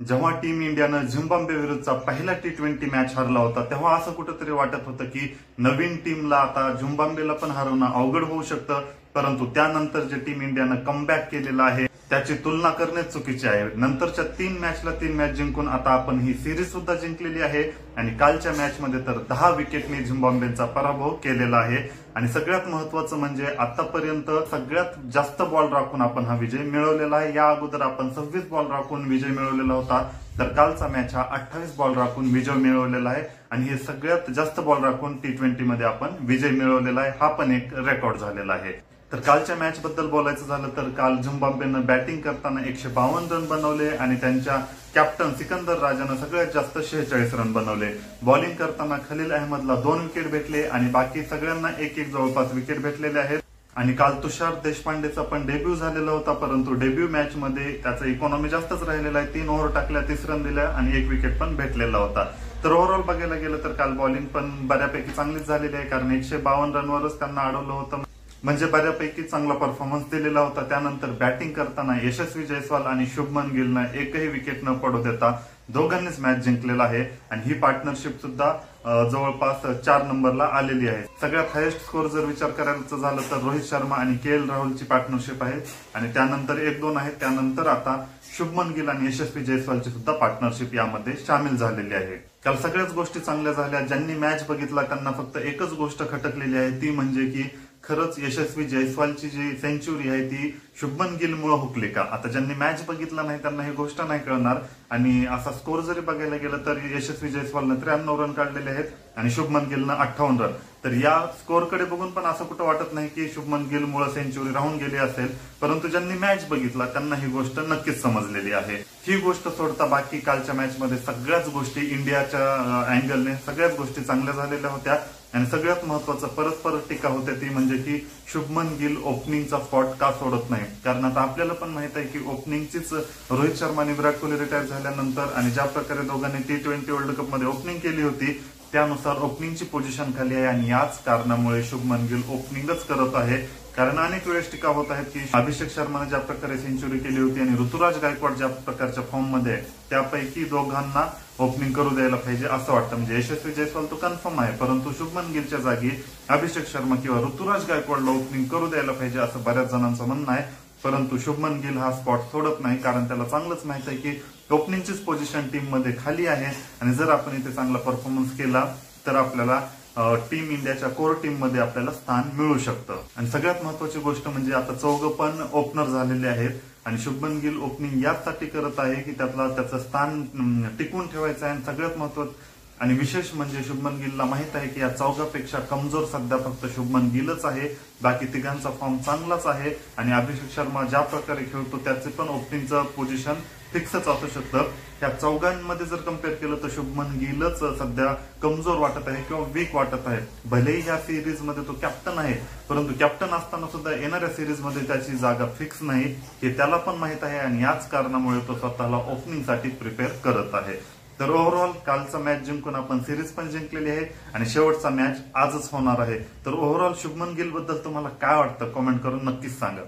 जेव्हा टीम इंडियानं झिम्बाब्वे विरुद्धचा पहिला T20 मॅच हरला होता तेव्हा असं कुठेतरी वाटत होतं की नवीन टीमला आता झिम्बाब्वेला पण हरवणं अवघड होऊ शकतं, परंतु त्यानंतर जे टीम इंडियानं कमबॅक केलेलं आहे त्याची तुलना करणे चुकीचे आहे। नंतरच्या 3 मॅच जिंकून आता आपण ही सिरीज सुद्धा जिंकलेली आहे आणि कालच्या मॅच मध्ये तर 10 विकेटने झिम्बाब्वेचा पराभव केलेला आहे। आणि सगळ्यात महत्त्वाचं म्हणजे आतापर्यंत सगळ्यात जास्त बॉल राखून आपण हा विजय मिळवलेला आहे। या अगोदर आपण 26 बॉल राखून विजय मिळवलेला होता, तर कालचा मॅच हा 28 बॉल राखून विजय मिळवलेला आहे आणि हे सगळ्यात जास्त बॉल राखून T20 मध्ये आपण विजय मिळवलेला आहे। हा पण एक रेकॉर्ड झालेला आहे। तर कालच्या मॅच बद्दल बोलायचं झालं तर काल झिम्बाब्वेनं बॅटिंग करताना 152 रन बनवले आणि त्यांच्या कॅप्टन सिकंदर राजानं सगळ्यात जास्त 46 रन बनवले। बॉलिंग करताना खलील अहमदला 2 विकेट भेटले आणि बाकी सगळ्यांना एक जवळपास विकेट भेटलेले आहेत। आणि काल तुषार देशपांडेचा पण डेब्यू झालेला होता, परंतु डेब्यू मॅच मध्ये त्याचा इकॉनॉमी जास्तच राहिलेला आहे। 3 ओव्हर टाकल्या, 30 रन दिल्या आणि 1 विकेट पण भेटलेला होता। तर ओव्हरऑल बघायला गेलं तर काल बॉलिंग पण बऱ्यापैकी चांगलीच झालेली आहे, कारण 152 रनवरच त्यांना अडवलं होतं, म्हणजे बऱ्यापैकी चांगला परफॉर्मन्स दिलेला होता। त्यानंतर बॅटिंग करताना यशस्वी जयस्वाल आणि शुभमन गिलनं एकही विकेट न पडू देता दोघांनीच मॅच जिंकलेला आहे आणि ही पार्टनरशिप सुद्धा जवळपास 4 नंबरला आलेली आहे। सगळ्यात हायेस्ट स्कोर जर विचार करायचा झाला तर रोहित शर्मा आणि KL राहुलची पार्टनरशिप आहे आणि त्यानंतर 1-2 आहे। त्यानंतर आता शुभमन गिल आणि यशस्वी जयस्वालची सुद्धा पार्टनरशिप यामध्ये सामील झालेली आहे। काल सगळ्याच गोष्टी चांगल्या झाल्या। ज्यांनी मॅच बघितला त्यांना फक्त एकच गोष्ट खटकलेली आहे, ती म्हणजे की खरंच यशस्वी जयस्वालची जी सेंचुरी आहे ती शुभमन गिलमुळे हुकली का। आता ज्यांनी मॅच बघितला नाही त्यांना ही गोष्ट नाही कळणार। आणि असा स्कोर जरी बघायला गेलं तर यशस्वी जयस्वालनं 93 रन काढलेले आहेत आणि शुभमन गिलनं 58 रन। तर या स्कोरकडे बघून पण असं कुठं वाटत नाही की शुभमन गिलमुळे सेंचुरी राहून गेली असेल, परंतु ज्यांनी मॅच बघितला त्यांना ही गोष्ट नक्कीच समजलेली आहे। ही गोष्ट सोडता बाकी कालच्या मॅच मध्ये सगळ्याच गोष्टी इंडियाच्या अँगलने सगळ्याच गोष्टी चांगल्या झालेल्या होत्या आणि सगळ्यात महत्वाचं परत टीका होते ती म्हणजे की शुभमन गिल ओपनिंगचा स्पॉट का सोडत नाही। कारण आता आपल्याला पण माहित आहे की ओपनिंगचीच रोहित शर्मा आणि विराट कोहली रिटायर झाल्यानंतर आणि ज्या प्रकारे दोघांनी T20 वर्ल्ड कप मध्ये ओपनिंग केली होती त्यानुसार ओपनिंगची पोझिशन खाली आहे आणि याच कारणामुळे शुभमन गिल ओपनिंगच करत आहे। कारण अनेक वेळेस टीका होत आहेत की अभिषेक शर्माने ज्या प्रकारे सेंचुरी केली होती आणि ऋतुराज गायकवाड ज्या प्रकारच्या फॉर्म मध्ये त्यापैकी दोघांना ओपनिंग करू द्यायला पाहिजे असं वाटतं। म्हणजे यशस्वी जयस्वाल तो कन्फर्म आहे, परंतु शुभमन गिलच्या जागी अभिषेक शर्मा किंवा ऋतुराज गायकवाडला ओपनिंग करू द्यायला पाहिजे असं बऱ्याच जणांचं म्हणणं आहे। परंतु शुभमन गिल हा स्पॉट सोडत नाही, कारण त्याला चांगलंच माहित आहे की ओपनिंगचीच पोझिशन टीम मध्ये खाली आहे आणि जर आपण इथे चांगला परफॉर्मन्स केला तर आपल्याला टीम इंडियाच्या कोर टीम मध्ये आपल्याला स्थान मिळू शकतं। आणि सगळ्यात महत्वाची गोष्ट म्हणजे आता चौघं पण ओपनर झालेले आहेत आणि शुभमन गिल ओपनिंग यासाठी करत आहे की त्याचं स्थान टिकवून ठेवायचं आहे। आणि सगळ्यात महत्वाचं आणि विशेष म्हणजे शुभमन गिलला माहित आहे की या चौघापेक्षा कमजोर सध्या फक्त शुभमन गिलच आहे, बाकी तिघांचा फॉर्म चांगलाच आहे आणि अभिषेक शर्मा ज्या प्रकारे खेळतो त्याचे पण ओपनिंगचं पोझिशन फिक्सच असू शकतं। या चौघांमध्ये जर कम्पेअर केलं तर शुभमन गिलच सध्या कमजोर वाटत आहे किंवा वीक वाटत आहे। भलेही या सिरीज मध्ये तो कॅप्टन आहे, परंतु कॅप्टन असताना सुद्धा येणाऱ्या सिरीज मध्ये त्याची जागा फिक्स नाही हे त्याला पण माहित आहे आणि याच कारणामुळे तो स्वतःला ओपनिंगसाठी प्रिपेअर करत आहे। तर ओव्हरऑल कालचा मॅच जिंकून आपण सिरीज पण जिंकलेली आहे आणि शेवटचा मॅच आजच होणार आहे। तर ओव्हरऑल शुभमन गिल बद्दल तुम्हाला काय वाटतं कमेंट करून नक्कीच सांगा।